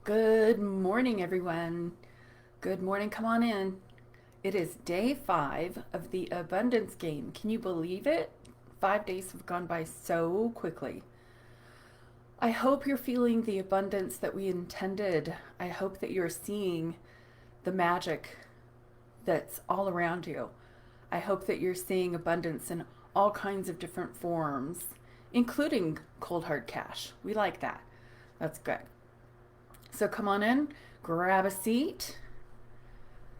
Good morning, everyone. Good morning. Come on in. It is day 5 of the abundance game. Can you believe it? 5 days have gone by so quickly. I hope you're feeling the abundance that we intended. I hope that you're seeing the magic that's all around you. I hope that you're seeing abundance in all kinds of different forms, including cold hard cash. We like that. That's good. So come on in, grab a seat.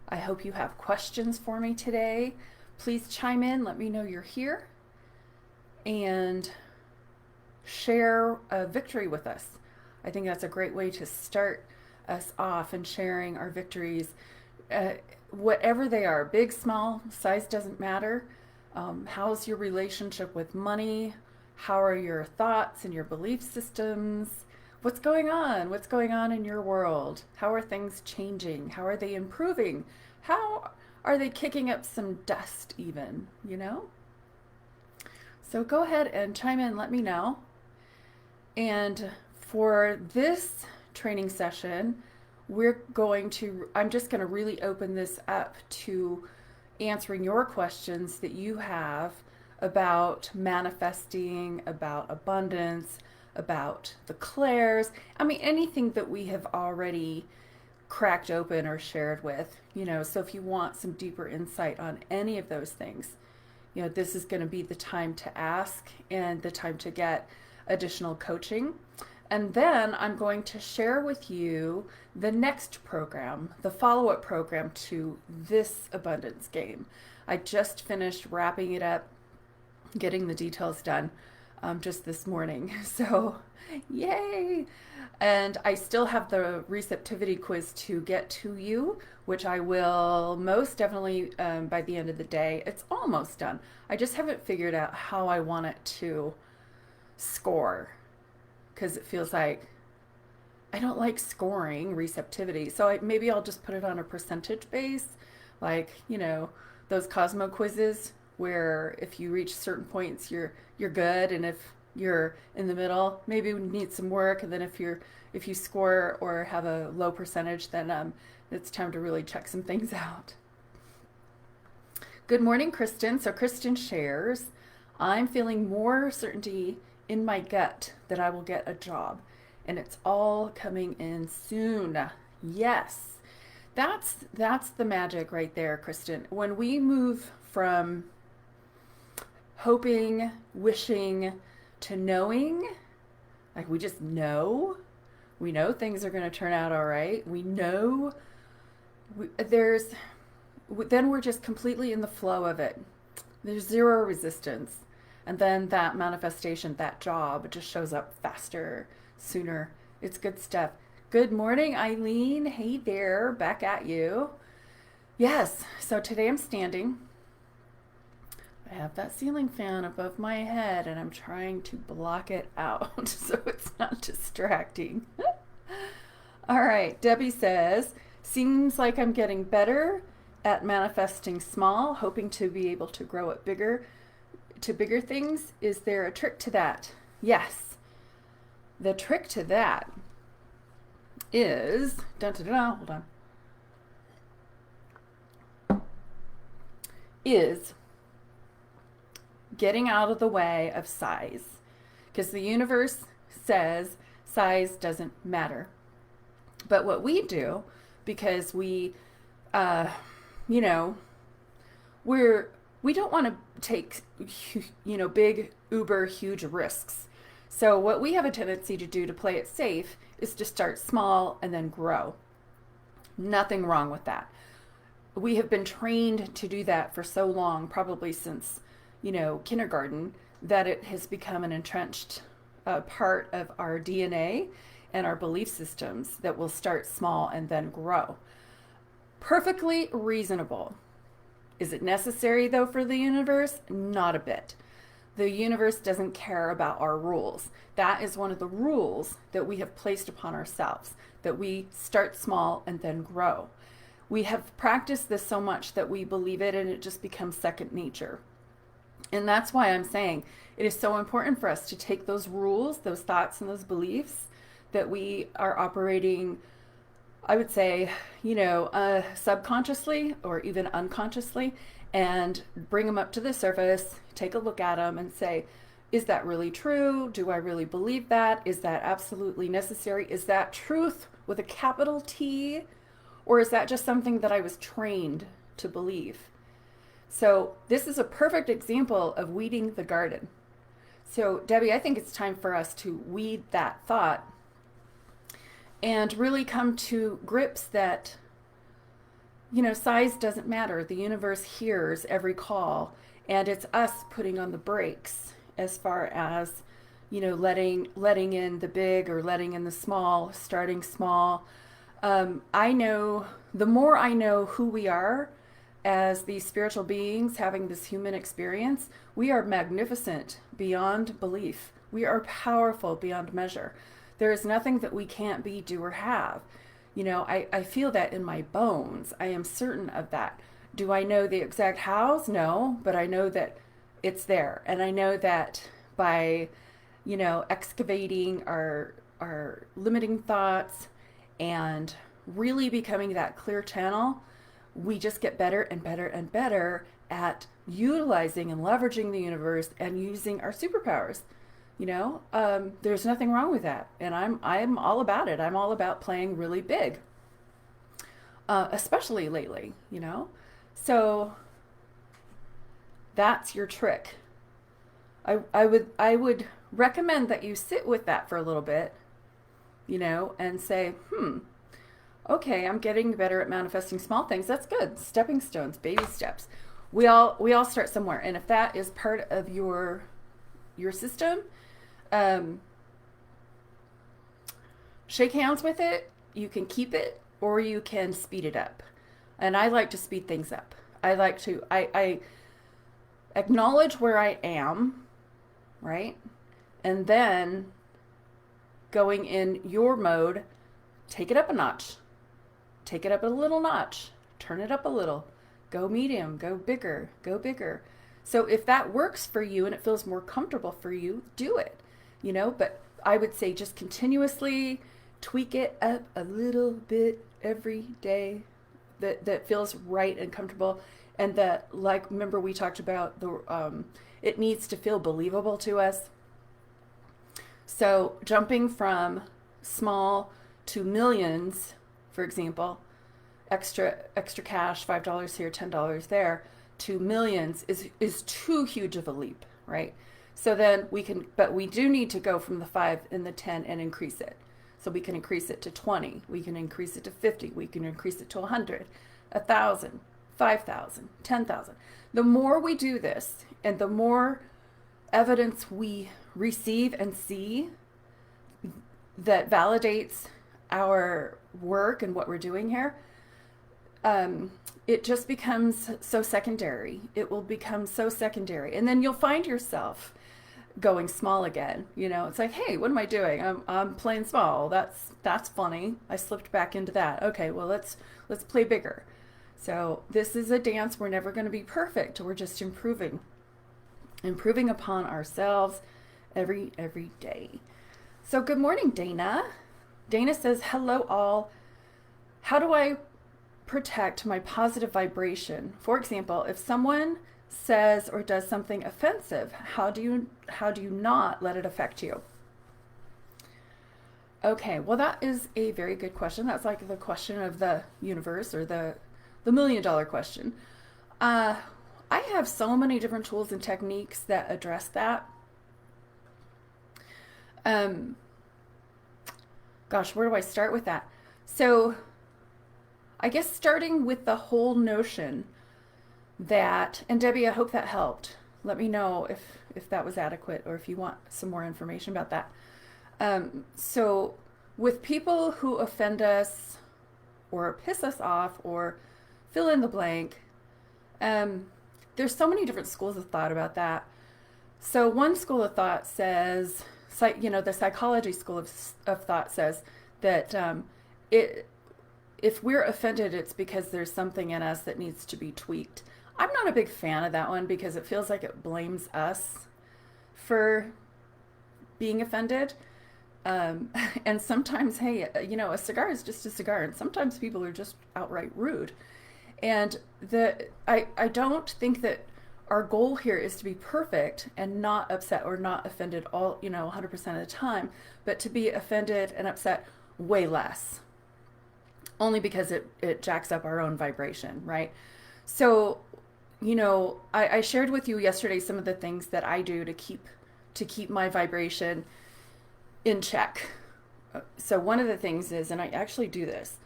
I hope you have questions for me today. Please chime in, let me know you're here, and share a victory with us. I think that's a great way to start us off in sharing our victories, uh, whatever they are, big, small, size doesn't matter. How's your relationship with money? How are your thoughts and your belief systems? What's going on? What's going on in your world? How are things changing? How are they improving? How are they kicking up some dust, even? So go ahead and chime in, let me know. And for this training session, I'm just going to really open this up to answering your questions that you have about manifesting, about abundance, about the clairs. I mean, anything that we have already cracked open or shared with. So if you want some deeper insight on any of those things, this is going to be the time to ask and the time to get additional coaching. And then I'm going to share with you the next program, the follow-up program to this abundance game. I just finished wrapping it up, getting the details done just this morning. So, yay! And I still have the receptivity quiz to get to you, which I will most definitely by the end of the day. It's almost done. I just haven't figured out how I want it to score because it feels like I don't like scoring receptivity. So maybe I'll just put it on a percentage base, like, those Cosmo quizzes where if you reach certain points, you're good, and if you're in the middle, maybe you need some work, and then if you score or have a low percentage, then it's time to really check some things out. Good morning, Kristen. So Kristen shares, I'm feeling more certainty in my gut that I will get a job, and it's all coming in soon. Yes. That's the magic right there, Kristen. When we move from hoping, wishing to knowing, like we just know, we know things are going to turn out all right. We know then we're just completely in the flow of it. There's zero resistance. And then that manifestation, that job, it just shows up faster, sooner. It's good stuff. Good morning, Eileen. Hey there, back at you. Yes, so today I'm standing. I have that ceiling fan above my head and I'm trying to block it out so it's not distracting. All right, Debbie says, seems like I'm getting better at manifesting small, hoping to be able to grow it bigger to bigger things. Is there a trick to that? Yes. The trick to that is, hold on, is getting out of the way of size. Because the universe says size doesn't matter. But what we do, because you know, we don't want to take, big, uber, huge risks. So what we have a tendency to do to play it safe is to start small and then grow. Nothing wrong with that. We have been trained to do that for so long, probably since, kindergarten, that it has become an entrenched part of our DNA and our belief systems that will start small and then grow. Perfectly reasonable. Is it necessary, though, for the universe? Not a bit. The universe doesn't care about our rules. That is one of the rules that we have placed upon ourselves, that we start small and then grow. We have practiced this so much that we believe it and it just becomes second nature. And that's why I'm saying it is so important for us to take those rules, those thoughts, and those beliefs that we are operating, I would say, subconsciously or even unconsciously, and bring them up to the surface, take a look at them and say, is that really true? Do I really believe that? Is that absolutely necessary? Is that truth with a capital T? Or is that just something that I was trained to believe? So this is a perfect example of weeding the garden. So Debbie, I think it's time for us to weed that thought and really come to grips that, size doesn't matter. The universe hears every call, and it's us putting on the brakes as far as, letting in the big or letting in the small, starting small. I know the more I know who we are as these spiritual beings having this human experience, we are magnificent beyond belief. We are powerful beyond measure. There is nothing that we can't be, do, or have. I feel that in my bones. I am certain of that. Do I know the exact hows? No, but I know that it's there. And I know that by, excavating our limiting thoughts and really becoming that clear channel, we just get better and better and better at utilizing and leveraging the universe and using our superpowers. There's nothing wrong with that, and I'm all about it. I'm all about playing really big, especially lately. So that's your trick. I would recommend that you sit with that for a little bit, and say, okay, I'm getting better at manifesting small things. That's good. Stepping stones, baby steps. We all start somewhere, and if that is part of your system, shake hands with it. You can keep it, or you can speed it up. And I like to speed things up. I acknowledge where I am, right? And then going in your mode, take it up a notch. Take it up a little notch. Turn it up a little. Go medium, go bigger, go bigger. So if that works for you and it feels more comfortable for you, do it. But I would say just continuously tweak it up a little bit every day that feels right and comfortable, and that, like, remember we talked about it needs to feel believable to us. So jumping from small to millions, for example, extra cash, $5 here, $10 there, to millions is too huge of a leap, right? So then but we do need to go from the 5 and the 10 and increase it. So we can increase it to 20, we can increase it to 50, we can increase it to 100, 1,000, 5,000, 10,000. The more we do this, and the more evidence we receive and see that validates our work and what we're doing here, it just becomes so secondary. It will become so secondary. And then you'll find yourself going small again. It's like, hey, what am I doing? I'm playing small. That's funny. I slipped back into that. Okay, well, let's play bigger. So this is a dance. We're never going to be perfect. We're just improving upon ourselves every day. So good morning, Dana. Dana says, hello all. How do I protect my positive vibration? For example, if someone says or does something offensive, how do you not let it affect you? Okay, well, that is a very good question. That's like the question of the universe, or the $1 million question. I have so many different tools and techniques that address that. Gosh, where do I start with that? So I guess starting with the whole notion that, and Debbie, I hope that helped. Let me know if that was adequate, or if you want some more information about that. So with people who offend us or piss us off or fill in the blank, there's so many different schools of thought about that. So one school of thought says, the psychology school of thought says that if we're offended, it's because there's something in us that needs to be tweaked. I'm not a big fan of that one, because it feels like it blames us for being offended. Um, and sometimes, hey, a cigar is just a cigar, and sometimes people are just outright rude. And I don't think that our goal here is to be perfect and not upset or not offended 100% of the time, but to be offended and upset way less, only because it jacks up our own vibration, right? So, I shared with you yesterday some of the things that I do to keep my vibration in check. So one of the things is, and I actually do this,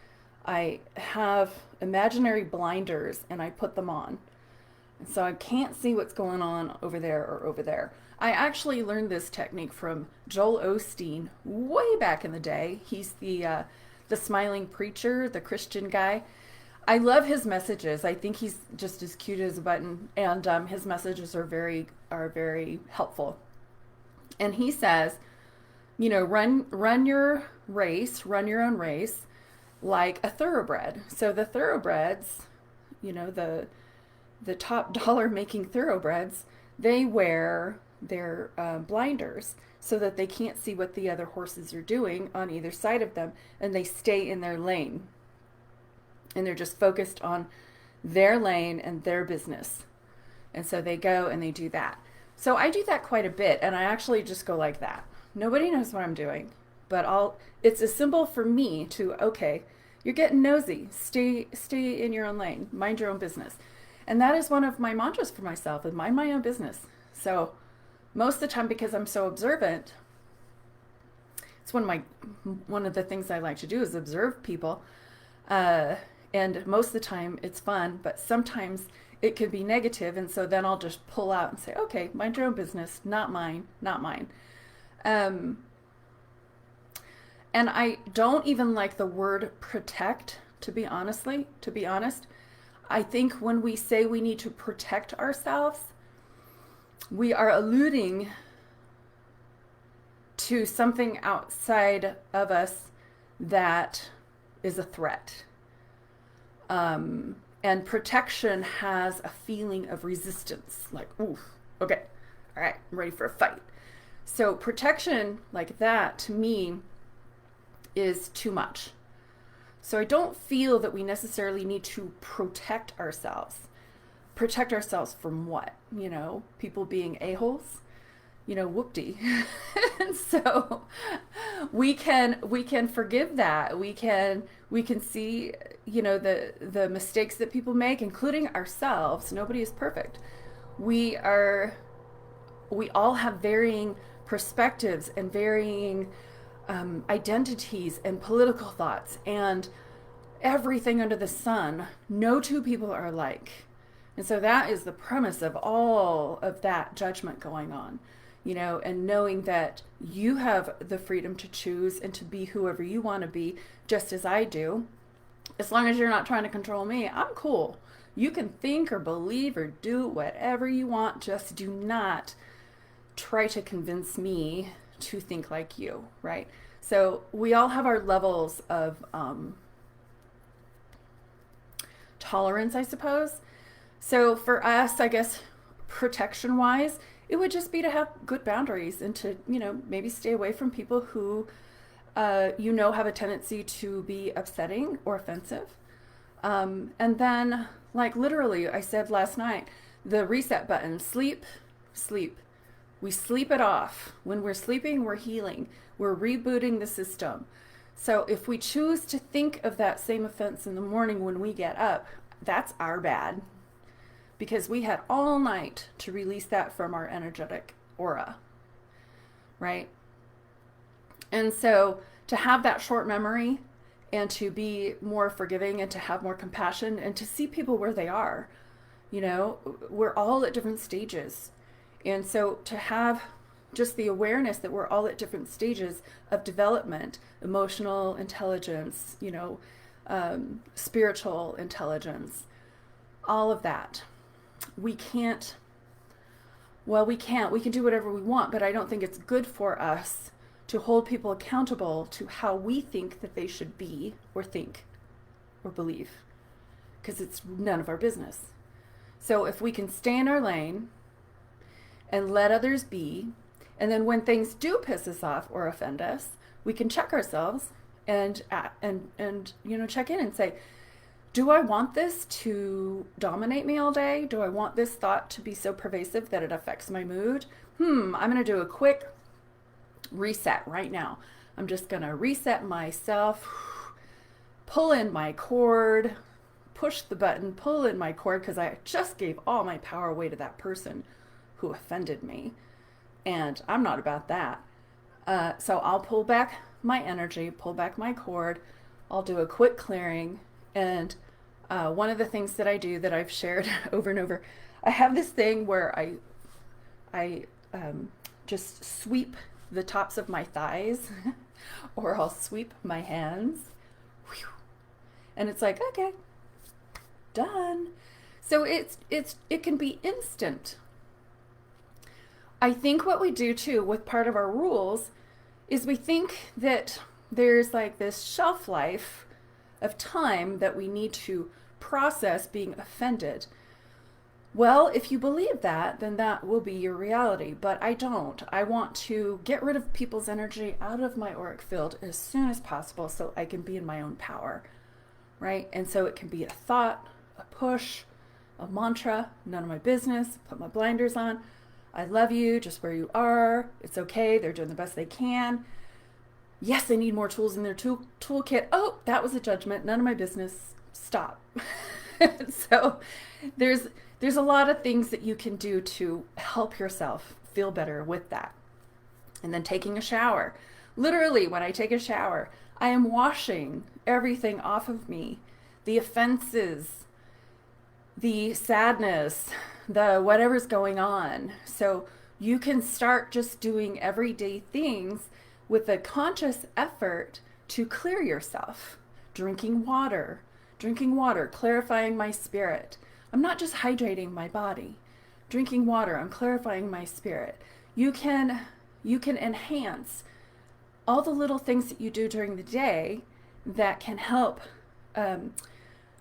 I have imaginary blinders and I put them on. So I can't see what's going on over there or over there. I actually learned this technique from Joel Osteen way back in the day. He's the smiling preacher, the Christian guy. I love his messages. I think he's just as cute as a button, and his messages are very helpful. And he says, run your race, run your own race, like a thoroughbred. So the thoroughbreds, the top dollar making thoroughbreds, they wear their blinders so that they can't see what the other horses are doing on either side of them, and they stay in their lane. And they're just focused on their lane and their business. And so they go and they do that. So I do that quite a bit, and I actually just go like that. Nobody knows what I'm doing, but it's a symbol for me to, okay, you're getting nosy. Stay in your own lane. Mind your own business. And that is one of my mantras for myself, is mind my own business. So most of the time, because I'm so observant, it's one of the things I like to do is observe people. And most of the time it's fun, but sometimes it can be negative, and so then I'll just pull out and say, okay, mind your own business, not mine, not mine. Um, and I don't even like the word protect, to be honest. I think when we say we need to protect ourselves, we are alluding to something outside of us that is a threat. And protection has a feeling of resistance, like, ooh, okay, all right, I'm ready for a fight. So protection like that, to me, is too much. So I don't feel that we necessarily need to protect ourselves. Protect ourselves from what? People being a-holes? Whoop-dee. And so we can forgive that. We can see, the mistakes that people make, including ourselves. Nobody is perfect. We all have varying perspectives and varying identities and political thoughts and everything under the sun. No two people are alike. And so that is the premise of all of that judgment going on, and knowing that you have the freedom to choose and to be whoever you want to be, just as I do. As long as you're not trying to control me, I'm cool. You can think or believe or do whatever you want, just do not try to convince me to think like you, right? So we all have our levels of tolerance, I suppose. So for us, I guess, protection wise, it would just be to have good boundaries and to, maybe stay away from people who, have a tendency to be upsetting or offensive. And then, like literally, I said last night, the reset button, sleep. We sleep it off. When we're sleeping, we're healing. We're rebooting the system. So if we choose to think of that same offense in the morning when we get up, that's our bad. Because we had all night to release that from our energetic aura, right? And so to have that short memory and to be more forgiving and to have more compassion and to see people where they are, we're all at different stages. And so to have just the awareness that we're all at different stages of development, emotional intelligence, spiritual intelligence, all of that. We can do whatever we want, but I don't think it's good for us to hold people accountable to how we think that they should be or think or believe, because it's none of our business. So if we can stay in our lane and let others be And then when things do piss us off or offend us, we can check ourselves and check in and say, do I want this to dominate me all day? Do I want this thought to be so pervasive that it affects my mood? I'm going to do a quick reset right now. I'm just going to reset myself, pull in my cord, push the button, pull in my cord, because I just gave all my power away to that person who offended me. And I'm not about that. So I'll pull back my energy, pull back my cord. I'll do a quick clearing. And one of the things that I do that I've shared over and over, I have this thing where I just sweep the tops of my thighs or I'll sweep my hands. And it's like, okay, done. So it can be instant. I think what we do too with part of our rules is we think that there's like this shelf life of time that we need to process being offended. Well, if you believe that, then that will be your reality. But I don't. I want to get rid of people's energy out of my auric field as soon as possible so I can be in my own power, right? And so it can be a thought, a push, a mantra, none of my business, put my blinders on. I love you just where you are. It's okay. They're doing the best they can. Yes, they need more tools in their toolkit. Oh, that was a judgment. None of my business. Stop. So there's a lot of things that you can do to help yourself feel better with that. And then taking a shower. Literally, when I take a shower, I am washing everything off of me. The offenses, the sadness, the whatever's going on. So you can start just doing everyday things with a conscious effort to clear yourself. Drinking water, clarifying my spirit. I'm not just hydrating my body. Drinking water, I'm clarifying my spirit. You can enhance all the little things that you do during the day that can help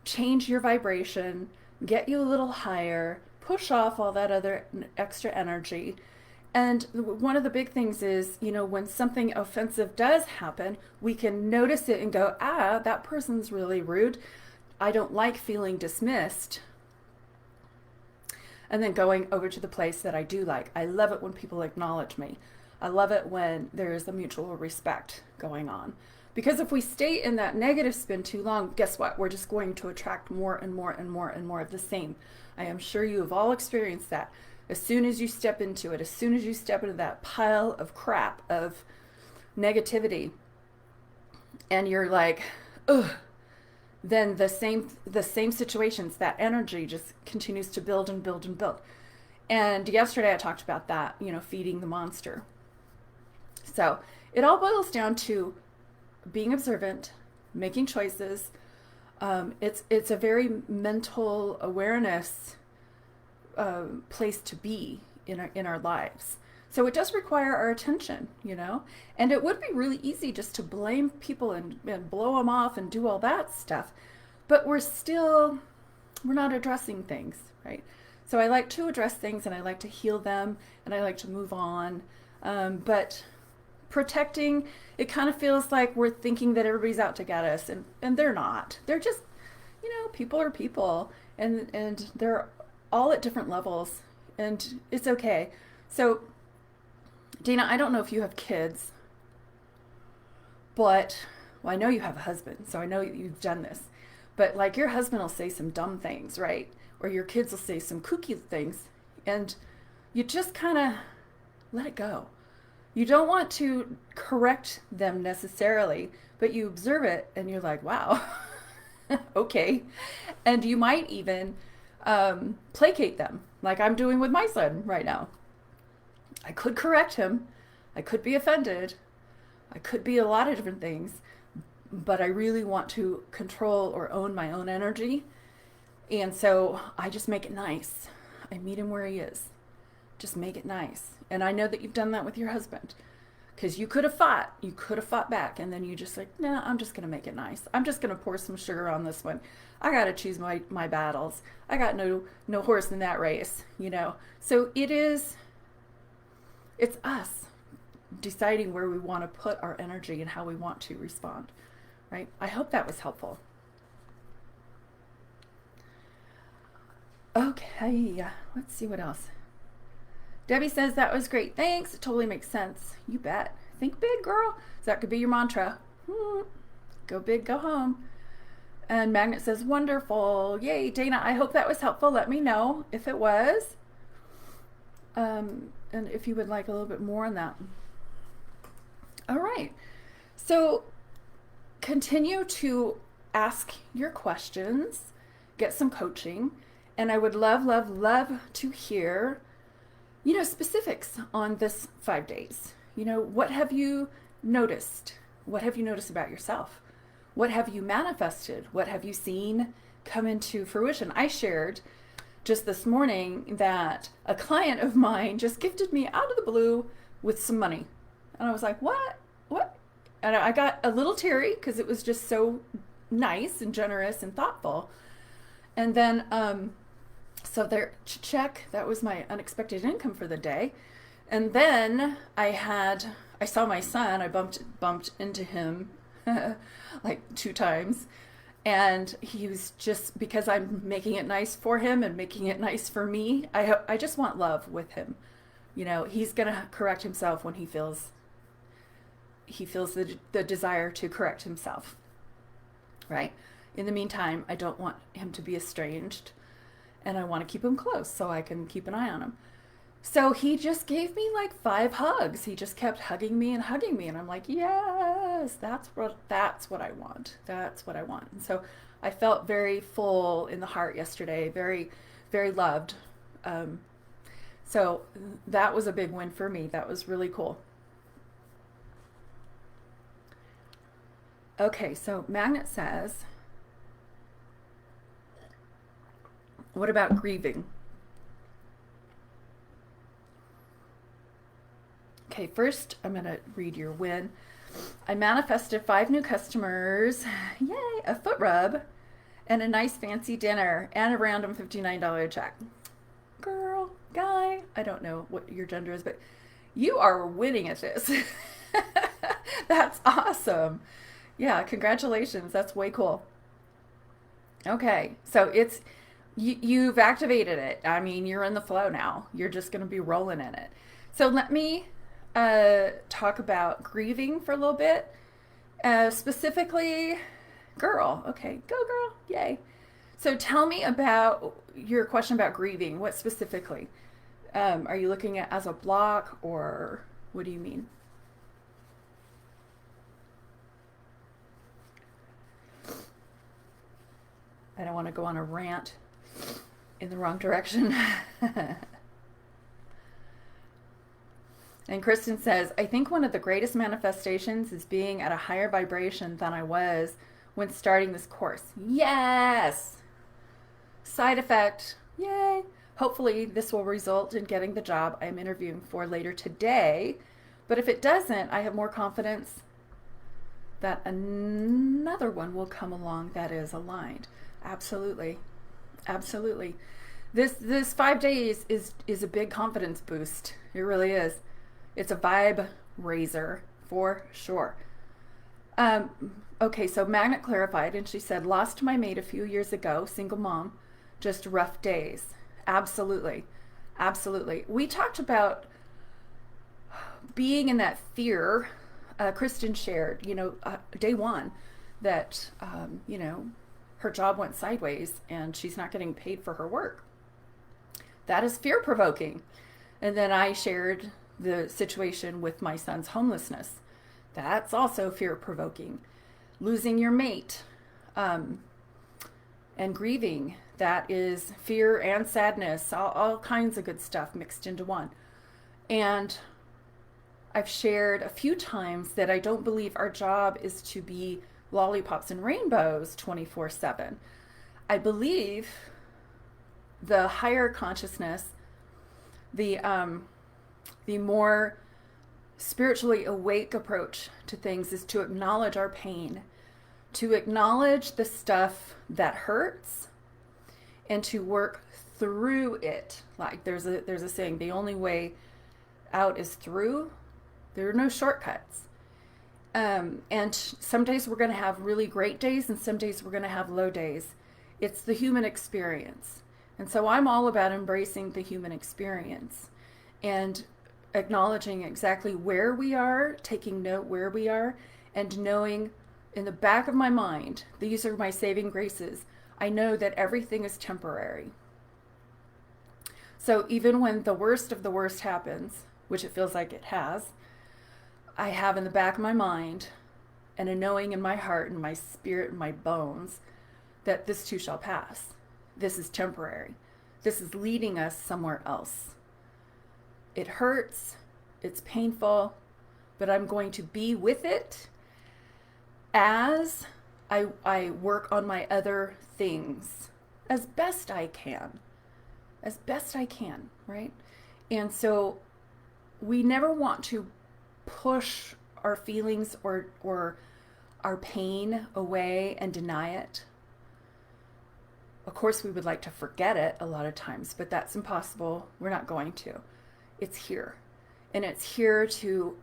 change your vibration, get you a little higher, push off all that other extra energy. And one of the big things is, when something offensive does happen, we can notice it and go, that person's really rude. I don't like feeling dismissed. And then going over to the place that I do like. I love it when people acknowledge me. I love it when there's a mutual respect going on. Because if we stay in that negative spin too long, guess what? We're just going to attract more and more and more and more of the same. I am sure you have all experienced that. As soon as you step into it, as soon as you step into that pile of crap, of negativity, and you're like, ugh, then the same situations, that energy just continues to build and build and build. And yesterday I talked about that, feeding the monster. So it all boils down to being observant, making choices. It's a very mental awareness place to be in our lives. So it does require our attention, and it would be really easy just to blame people and blow them off and do all that stuff, but we're not addressing things, right? So I like to address things and I like to heal them and I like to move on, but protecting, it kind of feels like we're thinking that everybody's out to get us, and they're not. They're just, people are people, and they're all at different levels, and it's okay. So Dana, I don't know if you have kids, but, well, I know you have a husband, so I know you've done this, but like your husband will say some dumb things, right? Or your kids will say some kooky things, and you just kind of let it go. You don't want to correct them necessarily, but you observe it and you're like, wow, okay. And you might even placate them, like I'm doing with my son right now. I could correct him. I could be offended. I could be a lot of different things, but I really want to control or own my own energy. And so I just make it nice. I meet him where he is. Just make it nice. And I know that you've done that with your husband, because you could have fought back, and then you just like, nah, I'm just going to make it nice. I'm just going to pour some sugar on this one. I got to choose my battles. I got no horse in that race, So it's us. deciding where we want to put our energy and how we want to respond, right? I hope that was helpful. Okay, let's see what else. Debbie says that was great. Thanks. It totally makes sense. You bet. Think big, girl. So that could be your mantra. Go big, go home. And Magnet says, wonderful. Yay, Dana. I hope that was helpful. Let me know if it was. And if you would like a little bit more on that. All right. So continue to ask your questions, get some coaching. And I would love, love, love to hear, specifics on this 5 days. What have you noticed? What have you noticed about yourself? What have you manifested? What have you seen come into fruition? I shared just this morning that a client of mine just gifted me out of the blue with some money. And I was like, what? And I got a little teary because it was just so nice and generous and thoughtful. And then, so there, check, that was my unexpected income for the day. And then I saw my son, I bumped into him like 2 times. And he was just, because I'm making it nice for him and making it nice for me, I just want love with him. He's going to correct himself when he feels the desire to correct himself, right? In the meantime, I don't want him to be estranged, and I want to keep him close so I can keep an eye on him. So he just gave me like 5 hugs. He just kept hugging me, and I'm like, yes, that's what I want. That's what I want. And so I felt very full in the heart yesterday, very, very loved. So that was a big win for me. That was really cool. Okay, so Magnet says, what about grieving? Okay, first I'm going to read your win. I manifested 5 new customers, yay, a foot rub, and a nice fancy dinner, and a random $59 check. Girl, guy, I don't know what your gender is, but you are winning at this. That's awesome. Yeah, congratulations. That's way cool. Okay, so you've activated it. I mean, you're in the flow now. You're just going to be rolling in it. So let me talk about grieving for a little bit. Specifically, girl. Okay, go girl. Yay. So tell me about your question about grieving. What specifically? Are you looking at as a block, or what do you mean? I don't want to go on a rant in the wrong direction. And Kristen says, I think one of the greatest manifestations is being at a higher vibration than I was when starting this course. Yes! Side effect. Yay! Hopefully this will result in getting the job I'm interviewing for later today. But if it doesn't, I have more confidence that another one will come along that is aligned. Absolutely. Absolutely. This 5 days is a big confidence boost. It really is. It's a vibe raiser for sure. Okay, so Magnet clarified, and she said, lost my mate a few years ago, single mom, just rough days. Absolutely. Absolutely. We talked about being in that fear. Kristen shared, day one, that, her job went sideways and she's not getting paid for her work. That is fear provoking. And then I shared the situation with my son's homelessness. That's also fear provoking. Losing your mate, and grieving, that is fear and sadness, all kinds of good stuff mixed into one. And I've shared a few times that I don't believe our job is to be lollipops and rainbows 24/7. I believe the higher consciousness, the more spiritually awake approach to things is to acknowledge our pain, to acknowledge the stuff that hurts, and to work through it. Like there's a saying, the only way out is through. There are no shortcuts. And some days we're going to have really great days, and some days we're going to have low days. It's the human experience. And so I'm all about embracing the human experience and acknowledging exactly where we are, taking note where we are, and knowing in the back of my mind, these are my saving graces. I know that everything is temporary. So even when the worst of the worst happens, which it feels like it has, I have in the back of my mind and a knowing in my heart and my spirit and my bones that this too shall pass. This is temporary. This is leading us somewhere else. It hurts, it's painful, but I'm going to be with it as I work on my other things as best I can. As best I can, right? And so we never want to push our feelings or our pain away and deny it. Of course, we would like to forget it a lot of times, but that's impossible. We're not going to. It's here. And it's here to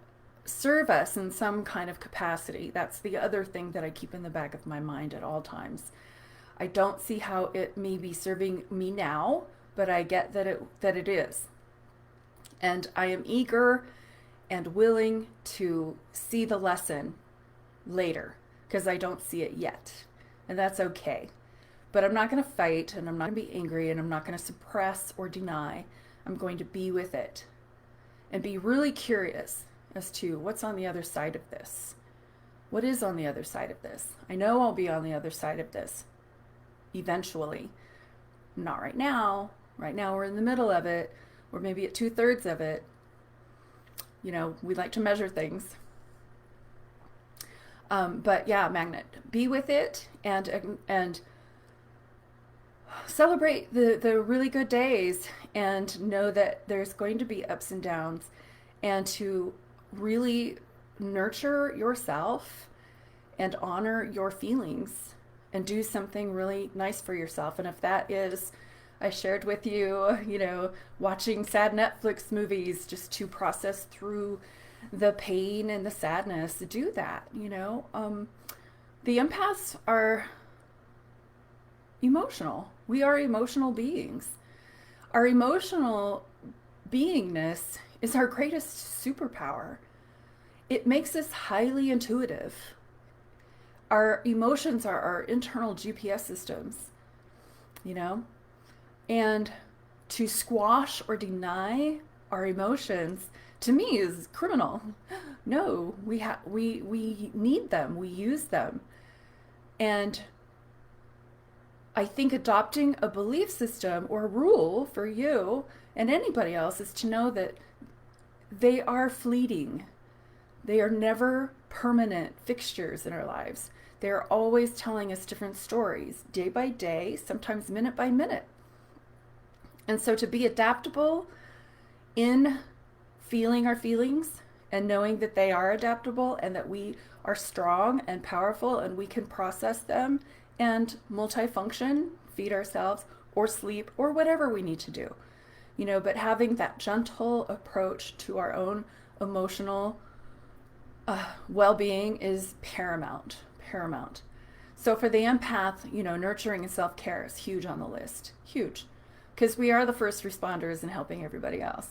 serve us in some kind of capacity. That's the other thing that I keep in the back of my mind at all times. I don't see how it may be serving me now, but I get that it is. And I am eager and willing to see the lesson later because I don't see it yet. And that's okay. But I'm not going to fight, and I'm not going to be angry, and I'm not going to suppress or deny. I'm going to be with it and be really curious as to what's on the other side of this. What is on the other side of this? I know I'll be on the other side of this eventually. Not right now. Right now we're in the middle of it. We're maybe at 2/3 of it. You know, we like to measure things. But yeah, magnet, be with it and celebrate the really good days and know that there's going to be ups and downs, and to really nurture yourself and honor your feelings and do something really nice for yourself. And if that is, I shared with you, watching sad Netflix movies just to process through the pain and the sadness, do that. The empaths are emotional. We are emotional beings. Our emotional beingness is our greatest superpower. It makes us highly intuitive. Our emotions are our internal GPS systems, and to squash or deny our emotions, to me, is criminal. No, we need them. We use them. And I think adopting a belief system or rule for you and anybody else is to know that they are fleeting. They are never permanent fixtures in our lives. They are always telling us different stories, day by day, sometimes minute by minute. And so to be adaptable in feeling our feelings and knowing that they are adaptable and that we are strong and powerful and we can process them and multifunction, feed ourselves or sleep or whatever we need to do, but having that gentle approach to our own emotional well-being is paramount. So for the empath, nurturing and self-care is huge on the list, huge, because we are the first responders in helping everybody else.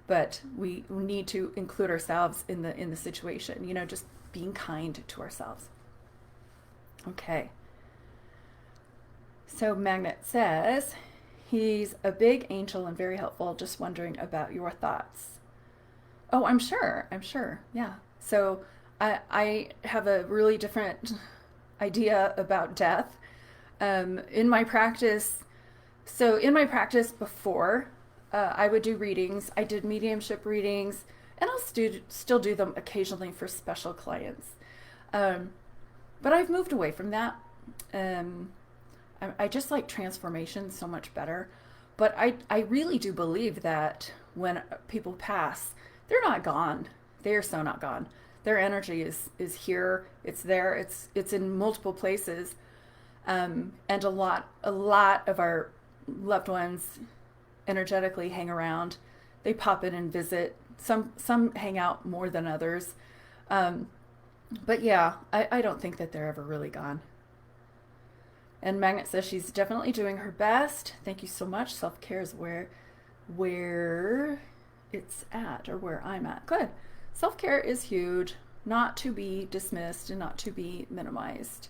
But we need to include ourselves in the situation, just being kind to ourselves. Okay. So Magnet says, he's a big angel and very helpful, just wondering about your thoughts. Oh, I'm sure. Yeah. So I have a really different idea about death. In my practice before, I would do readings. I did mediumship readings, and I'll still do them occasionally for special clients. But I've moved away from that. I just like transformation so much better. But I really do believe that when people pass, they're not gone. They are so not gone. Their energy is here. It's there. It's in multiple places. And a lot of our loved ones energetically hang around. They pop in and visit Some hang out more than others. Um, but yeah, I don't think that they're ever really gone. And Magnet says she's definitely doing her best. Thank you so much. Self care is where it's at, or where I'm at. Good. Self care is huge, not to be dismissed and not to be minimized.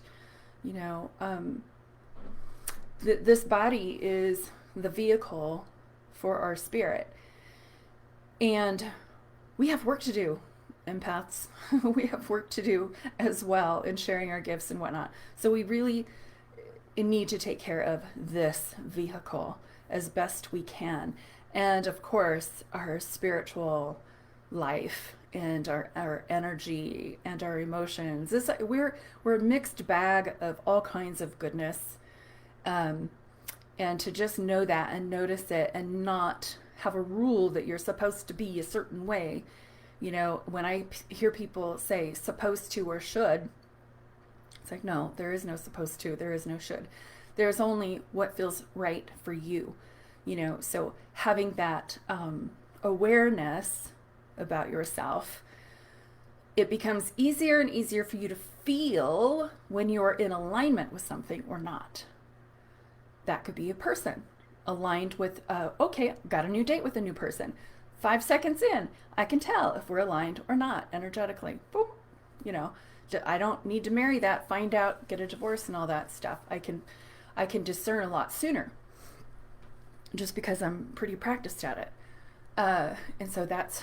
You know, this body is the vehicle for our spirit, and we have work to do. Empaths, we have work to do as well in sharing our gifts and whatnot. So we really need to take care of this vehicle as best we can. And of course, our spiritual life and our energy and our emotions. We're a mixed bag of all kinds of goodness. Um, and to just know that and notice it and not have a rule that you're supposed to be a certain way. You know, when I hear people say supposed to or should, it's like, no, there is no supposed to, there is no should. There's only what feels right for you. You know, so having that awareness about yourself, it becomes easier and easier for you to feel when you're in alignment with something or not. That could be a person aligned with, okay, got a new date with a new person. 5 seconds in, I can tell if we're aligned or not energetically. Boom. You know, I don't need to marry that, find out, get a divorce and all that stuff. I can discern a lot sooner just because I'm pretty practiced at it. And so that's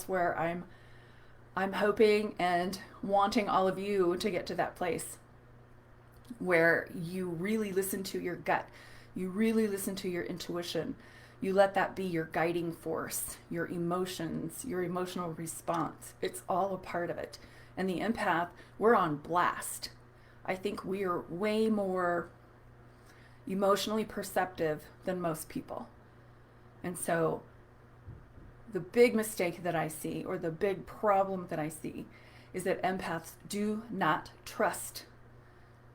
where I'm hoping and wanting all of you to get to that place where you really listen to your gut. You really listen to your intuition. You let that be your guiding force, your emotions, your emotional response. It's all a part of it. And the empath, we're on blast. I think we are way more emotionally perceptive than most people. And so the big mistake that I see, or the big problem that I see, is that empaths do not trust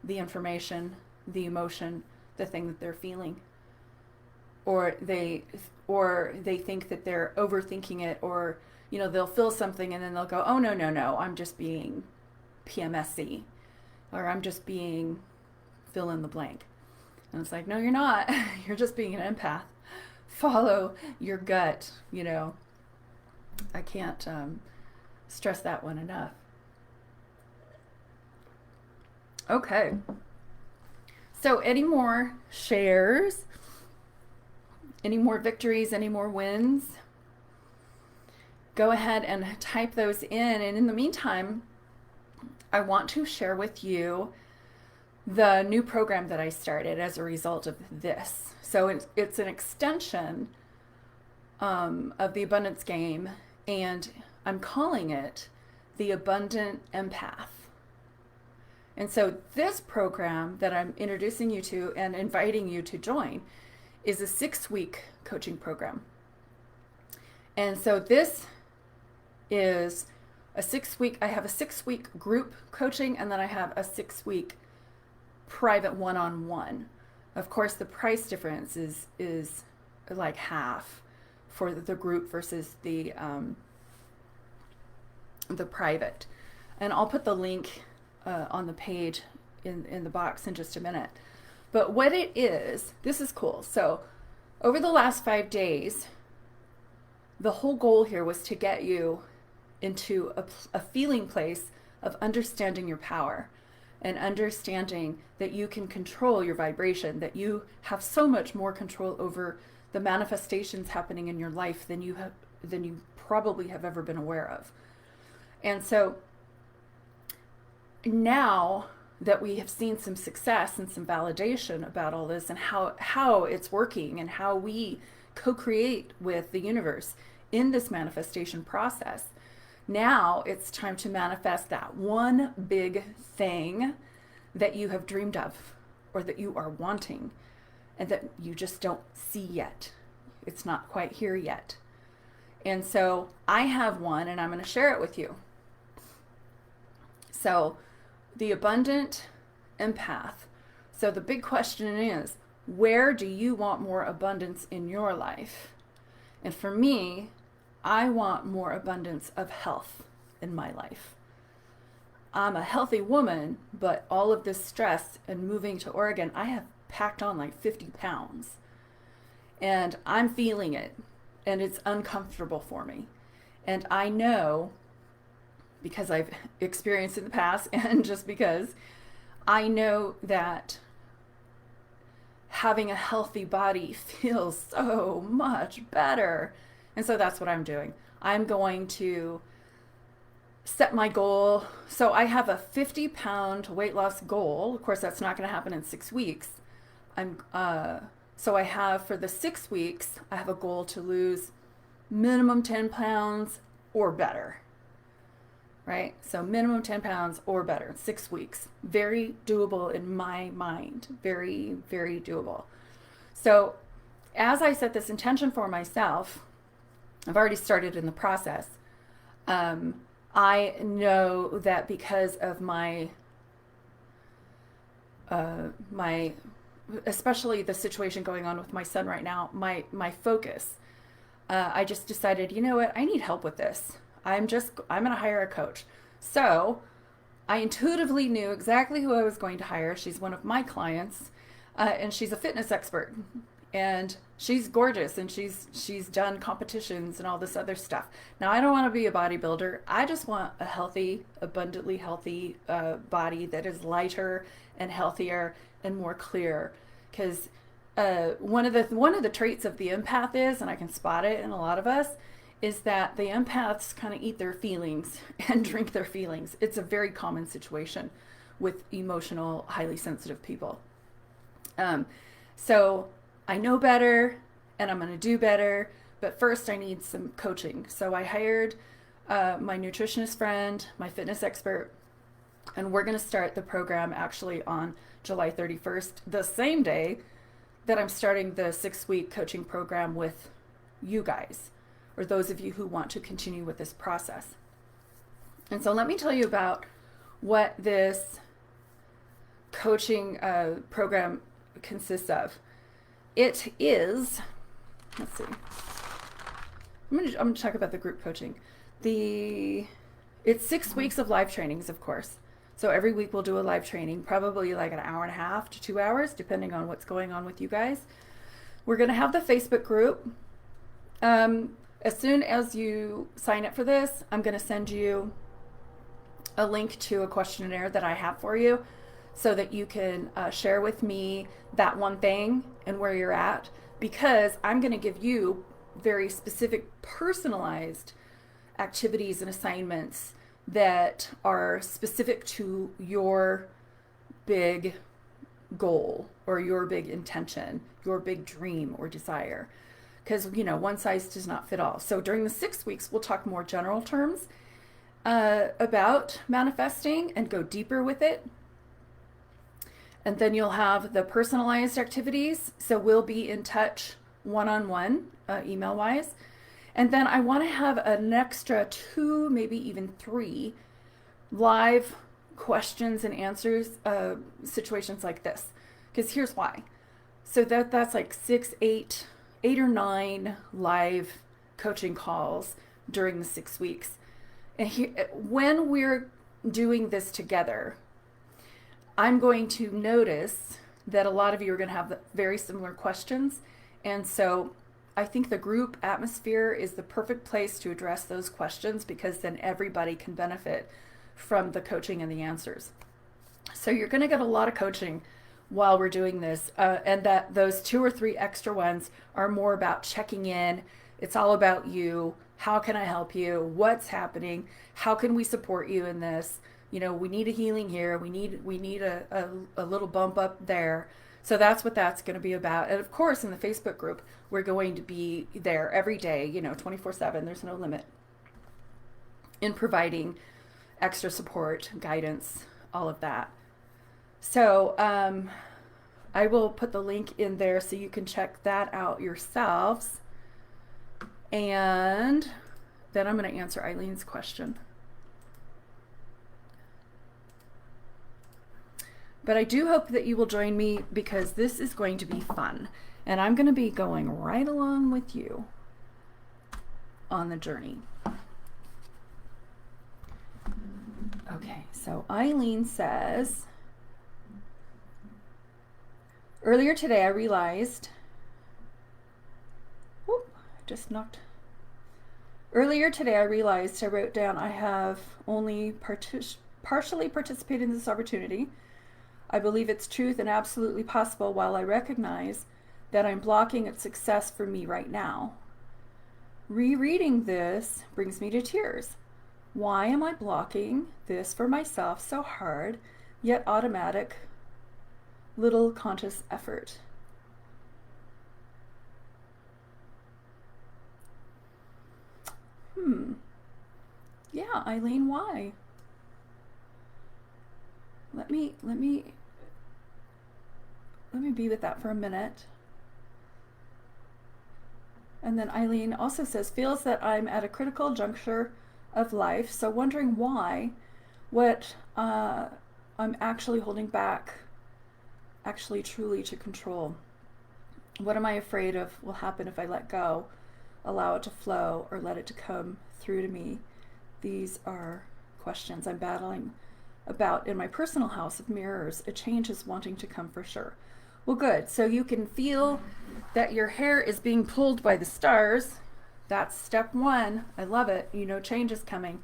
the information, the emotion, the thing that they're feeling. Or they think that they're overthinking it, or you know, they'll feel something and then they'll go, oh no, I'm just being PMSy, or I'm just being fill in the blank. And it's like, no, you're not. You're just being an empath. Follow your gut. You know, I can't stress that one enough. Okay. So any more shares? Any more victories? Any more wins? Go ahead and type those in. And in the meantime, I want to share with you the new program that I started as a result of this. So it's an extension of the abundance game, and I'm calling it the Abundant Empath. And so this program that I'm introducing you to and inviting you to join is a 6-week coaching program. And so this is a 6-week, I have a 6-week group coaching, and then I have a 6-week private one-on-one. Of course, the price difference is like half for the group versus the private. And I'll put the link on the page in the box in just a minute. But what it is, this is cool. So over the last 5 days, the whole goal here was to get you into a feeling place of understanding your power and understanding that you can control your vibration, that you have so much more control over the manifestations happening in your life than you probably have ever been aware of. And so now that we have seen some success and some validation about all this and how it's working and how we co-create with the universe in this manifestation process, now it's time to manifest that one big thing that you have dreamed of or that you are wanting and that you just don't see yet. It's not quite here yet. And so I have one, and I'm going to share it with you. So the Abundant Empath. So the big question is, where do you want more abundance in your life? And for me, I want more abundance of health in my life. I'm a healthy woman, but all of this stress and moving to Oregon, I have packed on like 50 pounds and I'm feeling it and it's uncomfortable for me. And I know because I've experienced in the past and just because I know that having a healthy body feels so much better. And so that's what I'm doing. I'm going to set my goal. So I have a 50-pound weight loss goal. Of course, that's not going to happen in 6 weeks. So I have for the 6 weeks, I have a goal to lose minimum 10 pounds or better. Right? So minimum 10 pounds or better, 6 weeks. Very doable in my mind. Very, very doable. So as I set this intention for myself, I've already started in the process. I know that because of my especially the situation going on with my son right now, my focus, I just decided, you know what, I need help with this. I'm going to hire a coach. So I intuitively knew exactly who I was going to hire. She's one of my clients, and she's a fitness expert. And she's gorgeous, and she's done competitions and all this other stuff. Now, I don't want to be a bodybuilder. I just want a healthy, abundantly healthy body that is lighter and healthier and more clear. Because one of the traits of the empath is, and I can spot it in a lot of us, is that the empaths kind of eat their feelings and drink their feelings. It's a very common situation with emotional, highly sensitive people. So I know better and I'm going to do better, but first I need some coaching. So I hired my nutritionist friend, my fitness expert, and we're going to start the program actually on July 31st, the same day that I'm starting the 6-week coaching program with you guys, or those of you who want to continue with this process. And so let me tell you about what this coaching program consists of. It is, let's see, I'm gonna talk about the group coaching. It's 6 weeks of live trainings, of course. So every week we'll do a live training, probably like an hour and a half to 2 hours, depending on what's going on with you guys. We're gonna have the Facebook group. As soon as you sign up for this, I'm gonna send you a link to a questionnaire that I have for you so that you can share with me that one thing and where you're at, because I'm going to give you very specific personalized activities and assignments that are specific to your big goal or your big intention, your big dream or desire. Because, you know, one size does not fit all. So during the 6 weeks, we'll talk more general terms about manifesting and go deeper with it. And then you'll have the personalized activities. So we'll be in touch one-on-one, email-wise. And then I want to have an extra 2, maybe even 3 live questions and answers situations like this. Because here's why. So that's like 8 or 9 live coaching calls during the 6 weeks. And when we're doing this together, I'm going to notice that a lot of you are going to have very similar questions. And so I think the group atmosphere is the perfect place to address those questions, because then everybody can benefit from the coaching and the answers. So you're going to get a lot of coaching while we're doing this. And that those 2 or 3 extra ones are more about checking in. It's all about you. How can I help you? What's happening? How can we support you in this? You know, we need a healing here. We need a little bump up there. So that's what that's going to be about. And of course, in the Facebook group, we're going to be there every day, you know, 24/7. There's no limit in providing extra support, guidance, all of that. So I will put the link in there so you can check that out yourselves. And then I'm going to answer Eileen's question. But I do hope that you will join me, because this is going to be fun. And I'm going to be going right along with you. on the journey. Okay, so Eileen says, earlier today I realized, Earlier today I realized, I wrote down, I have only partially participated in this opportunity. I believe its truth and absolutely possible, while I recognize that I'm blocking its success for me right now. Rereading this brings me to tears. Why am I blocking this for myself so hard, yet automatic, little conscious effort? Yeah, Eileen, why? Let me be with that for a minute. And then Eileen also says, feels that I'm at a critical juncture of life, so wondering why, what I'm actually holding back, actually truly to control. What am I afraid of will happen if I let go, allow it to flow, or let it to come through to me? These are questions I'm battling about in my personal house of mirrors. A change is wanting to come for sure. Well, good. So you can feel that your hair is being pulled by the stars. That's step one. I love it. You know, change is coming.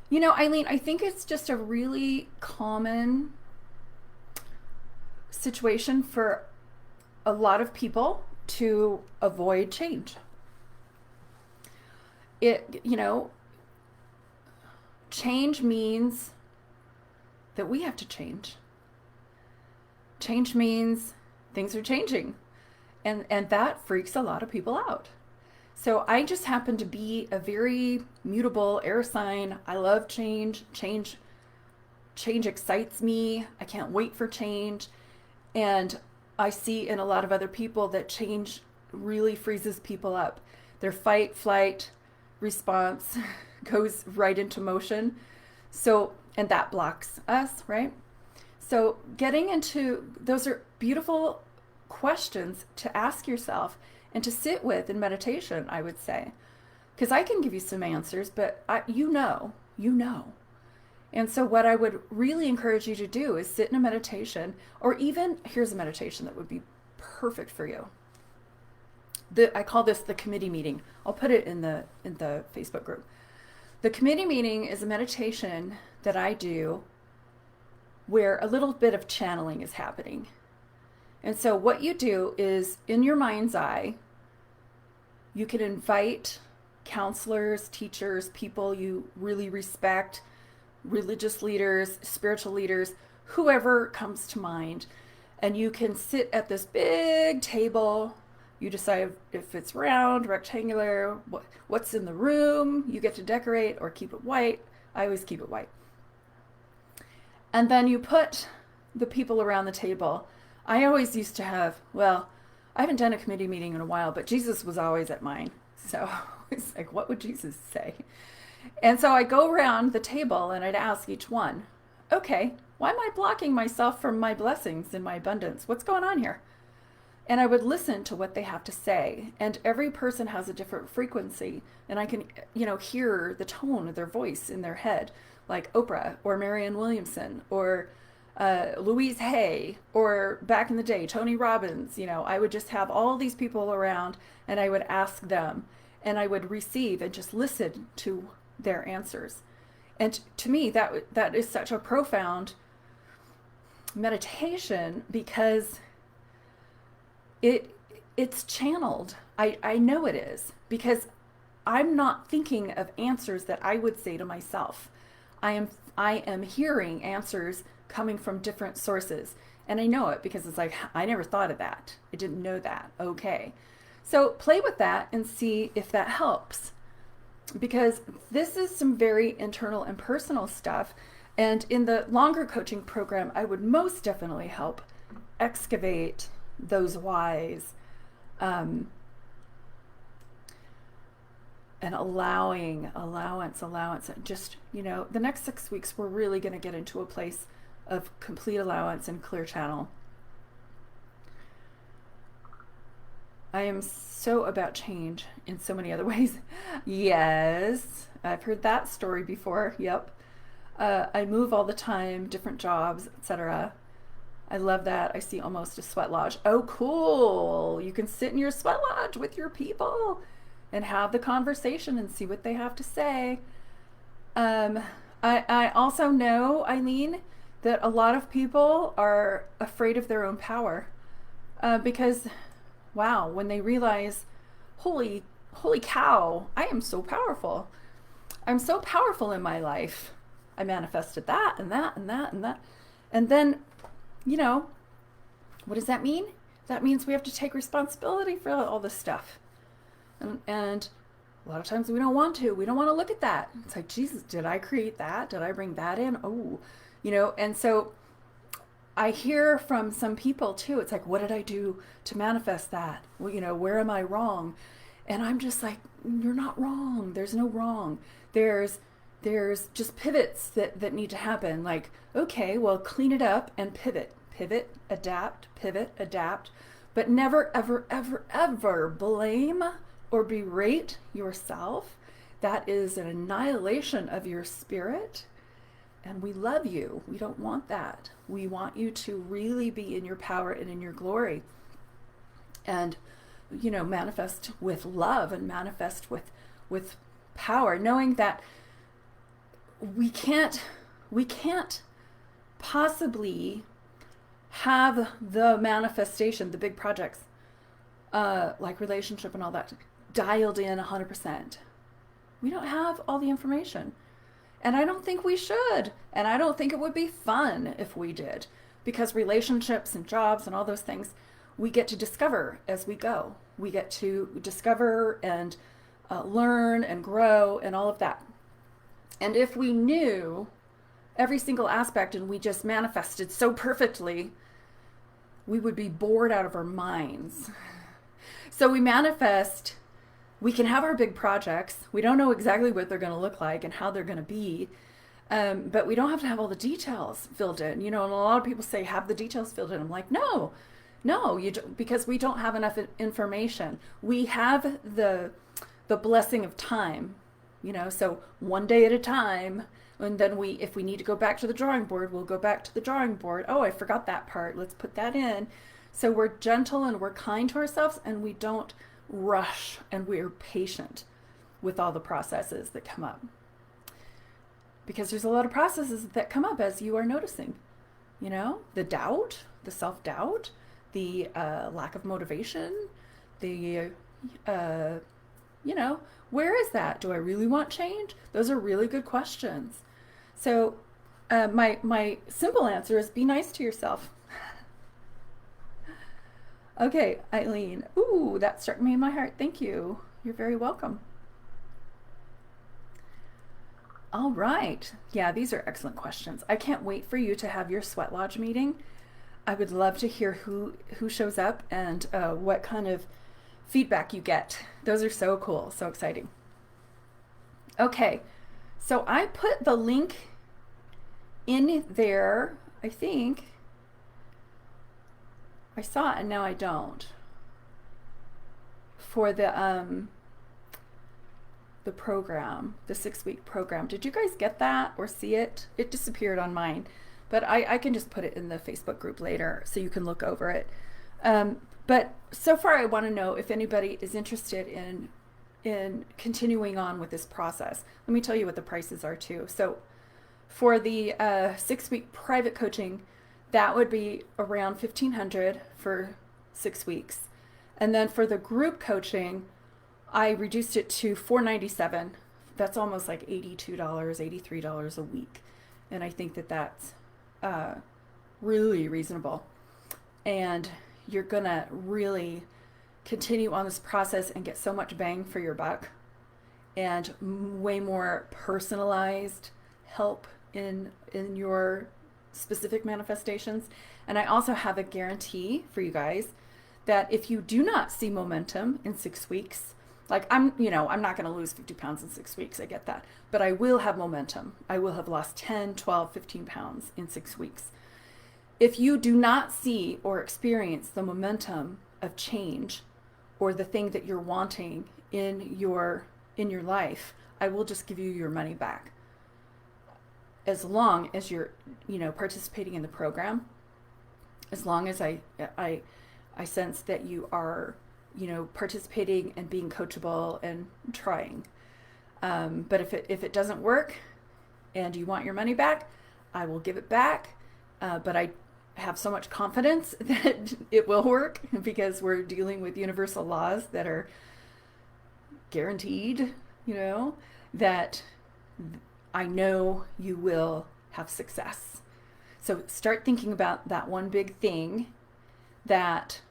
You know, Eileen, I think it's just a really common situation for a lot of people to avoid change. Change means that we have to change. Change means things are changing. And that freaks a lot of people out. So I just happen to be a very mutable air sign. I love change. Change excites me. I can't wait for change. And I see in a lot of other people that change really freezes people up. Their fight, flight response goes right into motion. So, and that blocks us, right? So getting into, those are beautiful questions to ask yourself and to sit with in meditation, I would say. Because I can give you some answers, but you know. And so what I would really encourage you to do is sit in a meditation, or even, here's a meditation that would be perfect for you. I call this the committee meeting. I'll put it in the Facebook group. The committee meeting is a meditation that I do where a little bit of channeling is happening. And so what you do is, in your mind's eye, you can invite counselors, teachers, people you really respect, religious leaders, spiritual leaders, whoever comes to mind. And you can sit at this big table. You decide if it's round, rectangular, what's in the room. You get to decorate or keep it white. I always keep it white. And then you put the people around the table. I always used to have, well, I haven't done a committee meeting in a while, but Jesus was always at mine. So it's like, what would Jesus say? And so I go around the table and I'd ask each one, okay, why am I blocking myself from my blessings and my abundance? What's going on here? And I would listen to what they have to say. And every person has a different frequency. And I can, hear the tone of their voice in their head, like Oprah or Marianne Williamson or Louise Hay, or back in the day, Tony Robbins. I would just have all these people around and I would ask them and I would receive and just listen to their answers. And to me, that is such a profound meditation because it's channeled. I know it is, because I'm not thinking of answers that I would say to myself. I am hearing answers coming from different sources. And I know it because it's like, I never thought of that. I didn't know that. Okay. So play with that and see if that helps. Because this is some very internal and personal stuff. And in the longer coaching program, I would most definitely help excavate those whys, and allowance. Just, the next 6 weeks, we're really going to get into a place of complete allowance and clear channel. I am so about change in so many other ways. Yes, I've heard that story before. Yep. I move all the time, different jobs, etc. I love that. I see almost a sweat lodge. Oh, cool. You can sit in your sweat lodge with your people and have the conversation and see what they have to say. Um, I also know, Eileen, that a lot of people are afraid of their own power because, wow, when they realize, holy, holy cow, I am so powerful. I'm so powerful in my life. I manifested that and that and that and that. And then, you know, what does that mean? That means we have to take responsibility for all this stuff. And a lot of times we don't want to. We don't want to look at that. It's like, Jesus, did I create that? Did I bring that in? Oh, and so I hear from some people too. It's like, what did I do to manifest that? Well, where am I wrong? And I'm just like, you're not wrong. There's no wrong. There's just pivots that need to happen. Like, okay, well, clean it up and pivot. Pivot, adapt, but never, ever, ever, ever blame or berate yourself. That is an annihilation of your spirit. And we love you. We don't want that. We want you to really be in your power and in your glory. And, manifest with love and manifest with power, knowing that we can't possibly have the manifestation, the big projects, like relationship and all that, dialed in 100%. We don't have all the information. And I don't think we should. And I don't think it would be fun if we did. Because relationships and jobs and all those things, we get to discover as we go. We get to discover and learn and grow and all of that. And if we knew every single aspect and we just manifested so perfectly, we would be bored out of our minds. So we manifest. We can have our big projects. We don't know exactly what they're going to look like and how they're going to be, but we don't have to have all the details filled in. And a lot of people say have the details filled in. I'm like, no, you don't, because we don't have enough information. We have the blessing of time, so one day at a time. And then if we need to go back to the drawing board, we'll go back to the drawing board. Oh, I forgot that part. Let's put that in. So we're gentle and we're kind to ourselves, and we don't rush, and we're patient with all the processes that come up. Because there's a lot of processes that come up, as you are noticing. The doubt, the self-doubt, the lack of motivation, the, where is that? Do I really want change? Those are really good questions. So my simple answer is be nice to yourself. Okay, Eileen. Ooh, that struck me in my heart. Thank you. You're very welcome. All right. Yeah, these are excellent questions. I can't wait for you to have your sweat lodge meeting. I would love to hear who shows up and what kind of feedback you get. Those are so cool, so exciting. Okay, so I put the link in there, I think. I saw it and now I don't. For the program, the 6-week program. Did you guys get that or see it? It disappeared on mine, but I can just put it in the Facebook group later so you can look over it. But so far I want to know if anybody is interested in continuing on with this process. Let me tell you what the prices are too. So for the 6-week private coaching, that would be around $1,500 for 6 weeks. And then for the group coaching, I reduced it to $497. That's almost like $82, $83 a week. And I think that that's really reasonable. And you're going to really continue on this process and get so much bang for your buck and way more personalized help in your specific manifestations. And I also have a guarantee for you guys that if you do not see momentum in 6 weeks, like I'm not going to lose 50 pounds in 6 weeks. I get that. But I will have momentum. I will have lost 10, 12, 15 pounds in 6 weeks. If you do not see or experience the momentum of change or the thing that you're wanting in your life, I will just give you your money back. As long as you're, participating in the program, as long as I sense that you are, participating and being coachable and trying. But if it doesn't work and you want your money back, I will give it back. But I have so much confidence that it will work because we're dealing with universal laws that are guaranteed, that I know you will have success. So start thinking about that one big thing that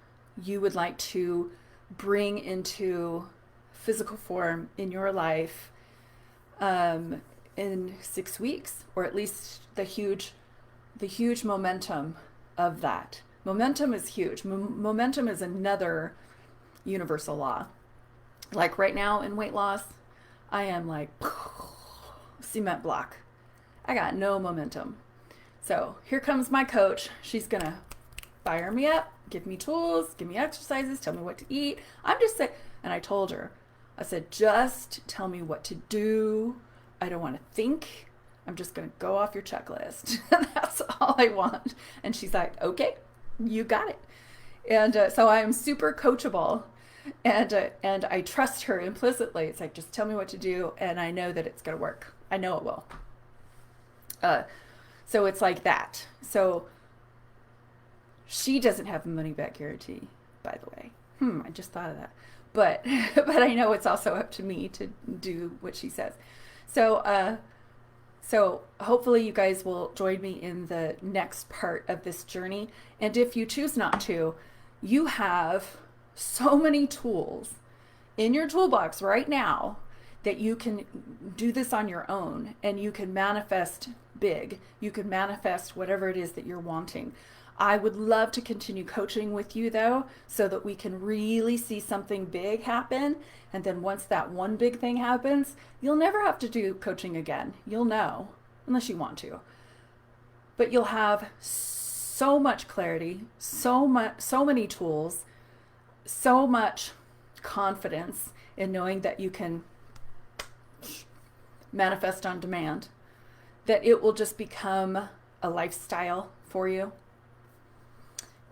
you would like to bring into physical form in your life in 6 weeks, or at least the huge momentum of that. Momentum is huge. Momentum is another universal law. Like right now in weight loss, I am like cement block. I got no momentum. So here comes my coach. She's gonna fire me up, give me tools, give me exercises, tell me what to eat. I'm just saying, and I told her, I said, just tell me what to do. I don't want to think. I'm just going to go off your checklist. That's all I want. And she's like, okay, you got it. And so I am super coachable, and I trust her implicitly. It's like, just tell me what to do, and I know that it's going to work. I know it will. So it's like that. So she doesn't have a money back guarantee, by the way. I just thought of that. But I know it's also up to me to do what she says. So hopefully you guys will join me in the next part of this journey. And if you choose not to, you have so many tools in your toolbox right now that you can do this on your own, and you can manifest big. You can manifest whatever it is that you're wanting. I would love to continue coaching with you, though, so that we can really see something big happen. And then once that one big thing happens, you'll never have to do coaching again. You'll know, unless you want to. But you'll have so much clarity, so many tools, so much confidence in knowing that you can manifest on demand, that it will just become a lifestyle for you.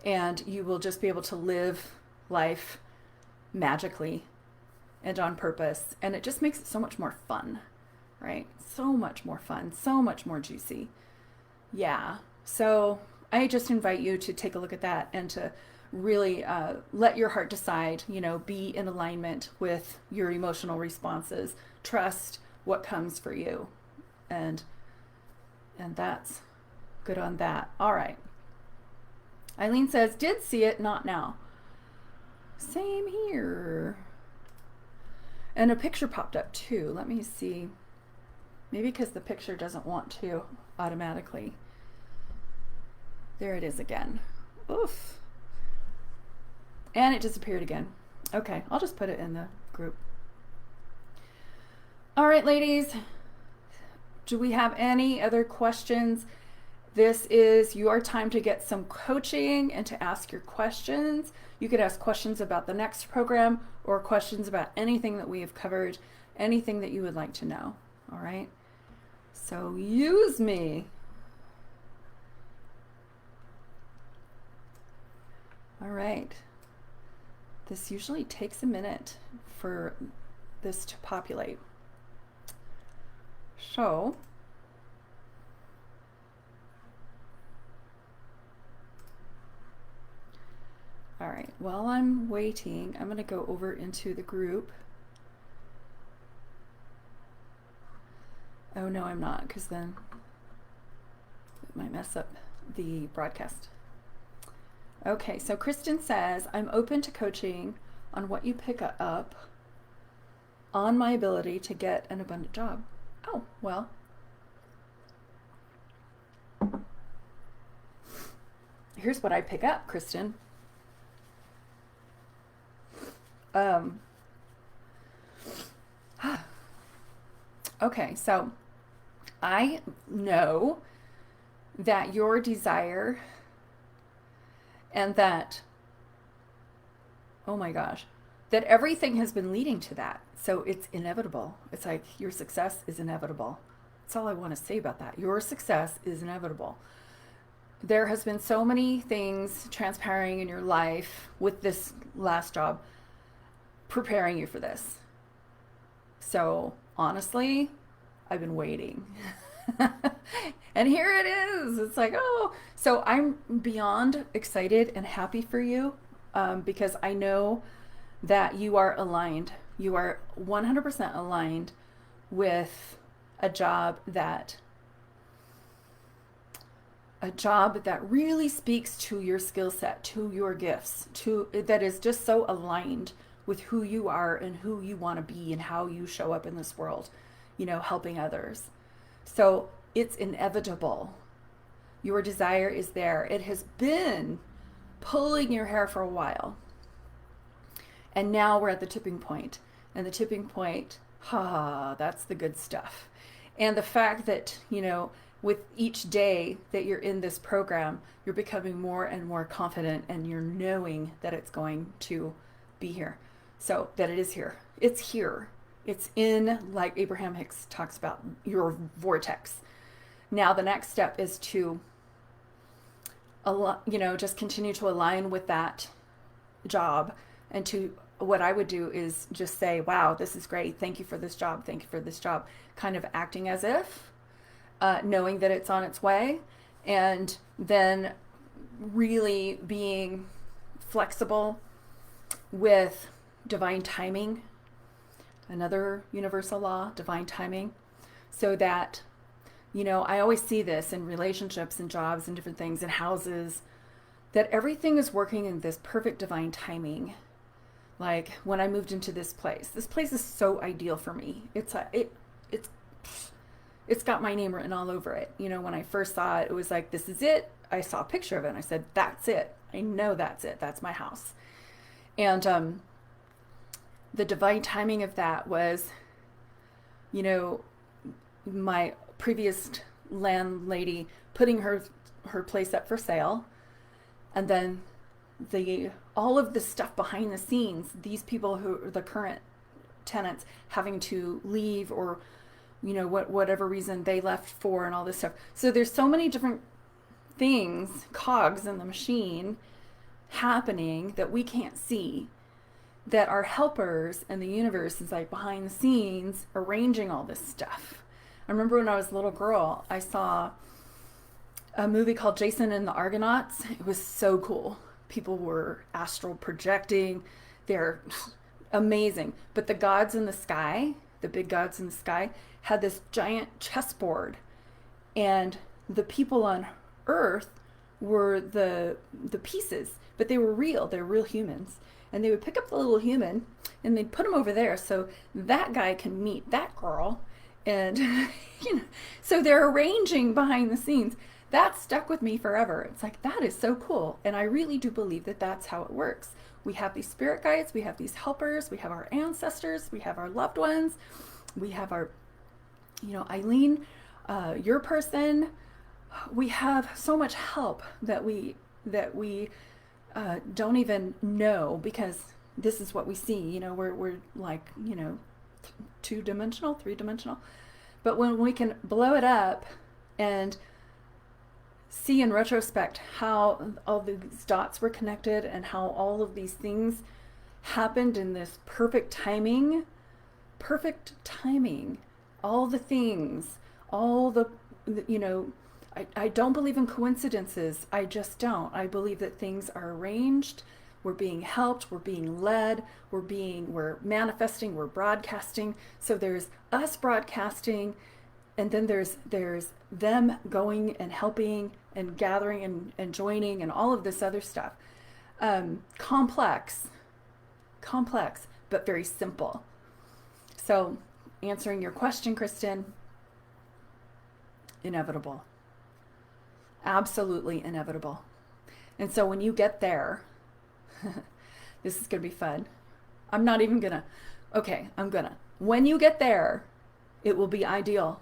And you will just be able to live life magically and on purpose. And it just makes it so much more fun, right? So much more fun, so much more juicy. Yeah. So I just invite you to take a look at that and to really let your heart decide, be in alignment with your emotional responses. Trust what comes for you. And that's good on that. All right. Eileen says, did see it, not now. Same here. And a picture popped up too. Let me see. Maybe because the picture doesn't want to automatically. There it is again. Oof. And it disappeared again. Okay, I'll just put it in the group. All right, ladies. Do we have any other questions? This is your time to get some coaching and to ask your questions. You could ask questions about the next program or questions about anything that we have covered, anything that you would like to know. All right? So use me. All right. This usually takes a minute for this to populate. So, all right, while I'm waiting, I'm going to go over into the group. Oh, no, I'm not, because then it might mess up the broadcast. Okay, so Kristen says, I'm open to coaching on what you pick up on my ability to get an abundant job. Oh, well. Here's what I pick up, Kristen. Okay, so I know that your desire and that, oh my gosh, that everything has been leading to that. So it's inevitable. It's like your success is inevitable. That's all I want to say about that. Your success is inevitable. There has been so many things transpiring in your life with this last job preparing you for this. So honestly, I've been waiting. And here it is. It's like, oh, so I'm beyond excited and happy for you, because I know that you are aligned. You are 100% aligned with a job that really speaks to your skill set, to your gifts, to that is just so aligned with who you are and who you want to be and how you show up in this world, helping others. So it's inevitable. Your desire is there. It has been pulling your hair for a while. And now we're at the tipping point. And the tipping point, that's the good stuff. And the fact that, with each day that you're in this program, you're becoming more and more confident and you're knowing that it's going to be here. So that it is here. It's here. It's in, like Abraham Hicks talks about, your vortex. Now the next step is to, just continue to align with that job. And to, what I would do is just say, wow, this is great. Thank you for this job. Thank you for this job. Kind of acting as if, knowing that it's on its way. And then really being flexible with divine timing, another universal law, divine timing, so that, I always see this in relationships and jobs and different things and houses, that everything is working in this perfect divine timing. Like when I moved into this place is so ideal for me. It's got my name written all over it. When I first saw it, it was like, this is it. I saw a picture of it and I said, that's it. I know that's it. That's my house. And the divine timing of that was, my previous landlady putting her place up for sale, and then all of the stuff behind the scenes, these people who are the current tenants having to leave, or whatever reason they left for, and all this stuff. So there's so many different things, cogs in the machine happening that we can't see, that our helpers and the universe is like behind the scenes arranging all this stuff. I remember when I was a little girl, I saw a movie called Jason and the Argonauts. It was so cool. People were astral projecting. They're amazing. But the gods in the sky, the big gods in the sky, had this giant chessboard. And the people on Earth were the pieces, but they were real. They're real humans. And they would pick up the little human and they'd put him over there so that guy can meet that girl. And, so they're arranging behind the scenes. That stuck with me forever. It's like, that is so cool. And I really do believe that that's how it works. We have these spirit guides, we have these helpers, we have our ancestors, we have our loved ones, we have our, Eileen, your person. We have so much help that we don't even know, because this is what we see. We're like, two-dimensional, three-dimensional. But when we can blow it up and see in retrospect how all these dots were connected and how all of these things happened in this perfect timing, all the things, I don't believe in coincidences. I just don't. I believe that things are arranged. We're being helped. We're being led. We're manifesting. We're broadcasting. So there's us broadcasting, and then there's them going and helping and gathering and joining and all of this other stuff. Complex, but very simple. So answering your question, Kristen, inevitable. Absolutely inevitable. And so when you get there, this is going to be fun. I'm gonna. When you get there, it will be ideal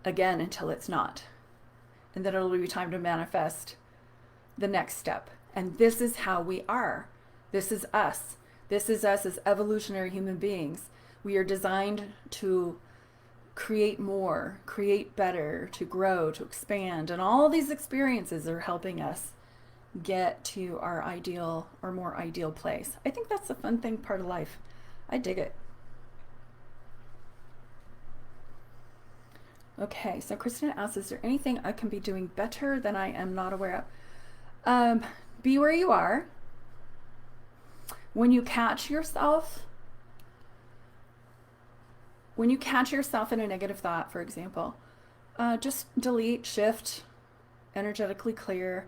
again until it's not. And then it'll be time to manifest the next step. And this is how we are. This is us. This is us as evolutionary human beings. We are designed to create more, create better, to grow, to expand. And all these experiences are helping us get to our ideal or more ideal place. I think that's the fun thing part of life. I dig it. Okay, so Christina asks, is there anything I can be doing better than I am not aware of? Be where you are. When you catch yourself, in a negative thought, for example, just delete, shift, energetically clear,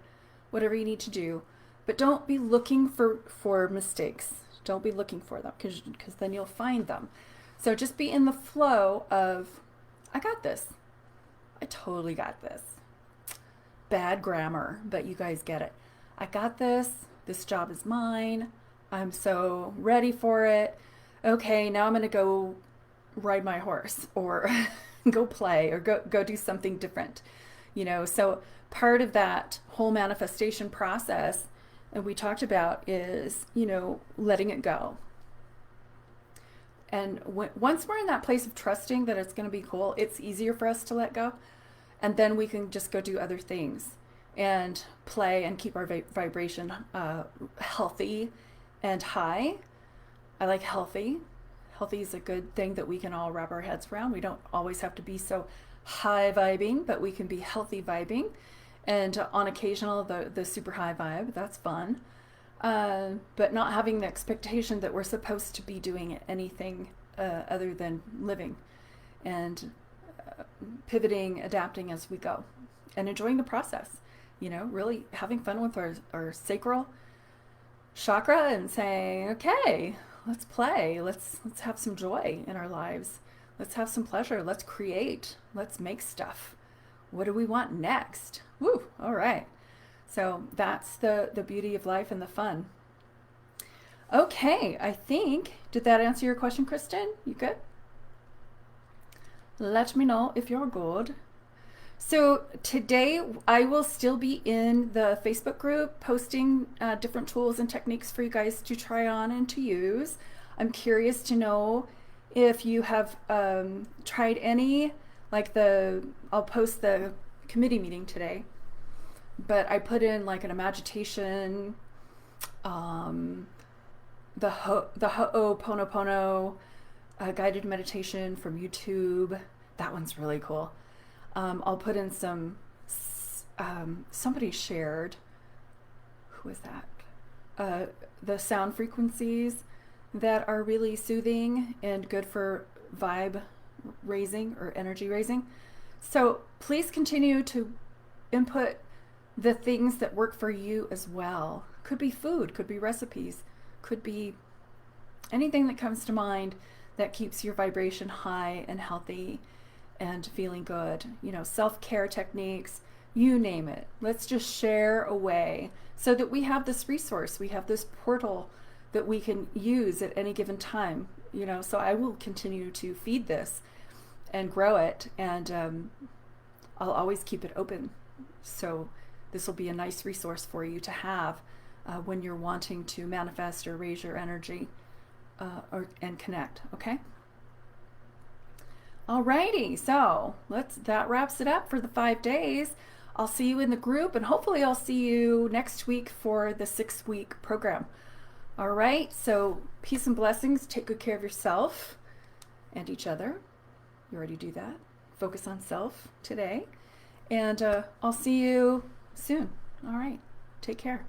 whatever you need to do. But don't be looking for mistakes. Don't be looking for them because then you'll find them. So just be in the flow of, I got this. I totally got this. Bad grammar, but you guys get it. I got this. This job is mine. I'm so ready for it. Okay, now I'm going to go ride my horse or go play or go do something different. So part of that whole manifestation process, and we talked about, is, letting it go. And once we're in that place of trusting that it's going to be cool, it's easier for us to let go. And then we can just go do other things and play and keep our vibration healthy and high. I like healthy. Healthy is a good thing that we can all wrap our heads around. We don't always have to be so high vibing, but we can be healthy vibing. And on occasional, the super high vibe, that's fun. But not having the expectation that we're supposed to be doing anything other than living and pivoting, adapting as we go, and enjoying the process. Really having fun with our sacral chakra and saying, okay, let's play. Let's have some joy in our lives. Let's have some pleasure. Let's create. Let's make stuff. What do we want next? Woo! All right. So that's the beauty of life and the fun. Okay, I think, did that answer your question, Kristen? You good? Let me know if you're good. So today I will still be in the Facebook group posting different tools and techniques for you guys to try on and to use. I'm curious to know if you have tried any, I'll post the committee meeting today, but I put in like an imagitation, the Ho'oponopono guided meditation from YouTube. That one's really cool. I'll put in some, somebody shared, who was that? The sound frequencies that are really soothing and good for vibe raising or energy raising. So please continue to input the things that work for you as well. Could be food, could be recipes, could be anything that comes to mind that keeps your vibration high and healthy and feeling good. Self-care techniques, you name it. Let's just share away so that we have this resource, we have this portal that we can use at any given time. So I will continue to feed this and grow it, and I'll always keep it open. So this will be a nice resource for you to have when you're wanting to manifest or raise your energy and connect. Okay. Alrighty, so that wraps it up for the 5 days. I'll see you in the group, and hopefully I'll see you next week for the 6-week program. All right, so peace and blessings. Take good care of yourself and each other. You already do that. Focus on self today, and I'll see you soon. All right, take care.